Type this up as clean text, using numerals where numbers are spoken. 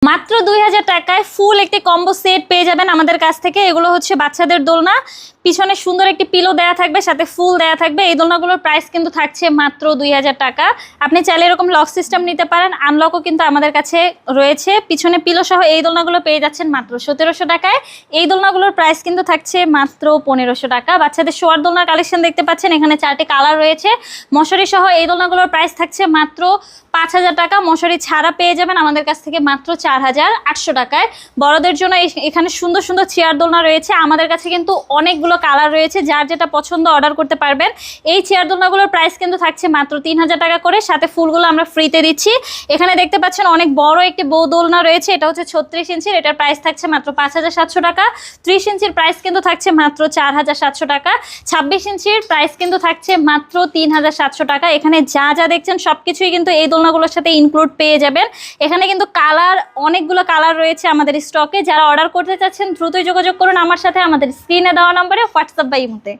মাত্র 2000 টাকায় ফুল একটি কম্বো সেট পেয়ে যাবেন আমাদের কাছ থেকে। এগুলো হচ্ছে বাচ্চাদের দোলনা, পিছনে সুন্দর একটি পিলো দেয়া থাকবে, সাথে ফুল দেয়া থাকবে। এই দোলনাগুলোর প্রাইস কিন্তু থাকছে মাত্র 2000 টাকা। আপনি চাইলে এরকম লক সিস্টেম নিতে পারেন, আনলকও কিন্তু আমাদের কাছে রয়েছে। পিছনে পিলো সহ এই দোলনাগুলো পেয়ে যাচ্ছেন মাত্র 1700 টাকায়। এই দোলনাগুলোর প্রাইস কিন্তু থাকছে মাত্র 1500 টাকা। বাচ্চাদের শোয়ার দোলনার কালেকশন দেখতে পাচ্ছেন, এখানে 4টি কালার রয়েছে। মশারি সহ এই দোলনাগুলোর প্রাইস থাকছে মাত্র 5000 টাকা। মশারি ছাড়া পেয়ে যাবেন আমাদের কাছ থেকে মাত্র 4800 টাকায়। বড়দের জন্য এখানে সুন্দর সুন্দর চেয়ার দোলনা রয়েছে। আমাদের কাছে কিন্তু অনেকগুলো কালার রয়েছে, যার যেটা পছন্দ অর্ডার করতে পারবেন। এই চেয়ার দোলনাগুলোর প্রাইস কিন্তু থাকছে মাত্র 3000 টাকা করে, সাথে ফুলগুলো আমরা ফ্রিতে দিচ্ছি। এখানে দেখতে পাচ্ছেন অনেক বড় একটি বউ দোলনা রয়েছে, এটা হচ্ছে 36 ইঞ্চির। এটার প্রাইস থাকছে মাত্র 5700 টাকা। 30 ইঞ্চির প্রাইস কিন্তু থাকছে মাত্র 4700 টাকা। 26 ইঞ্চির প্রাইস কিন্তু থাকছে মাত্র 3700 টাকা। এখানে যা যা দেখছেন সবকিছুই কিন্তু এই দোলনাগুলোর সাথে ইনক্লুড পেয়ে যাবেন। এখানে কিন্তু অনেকগুলো কালার রয়েছে আমাদের স্টকে। যারা অর্ডার করতে চাচ্ছেন দ্রুতই যোগাযোগ করুন আমার সাথে, আমাদের স্ক্রিনে দেওয়া নম্বরে হোয়াটসঅ্যাপ বা ইমোতে।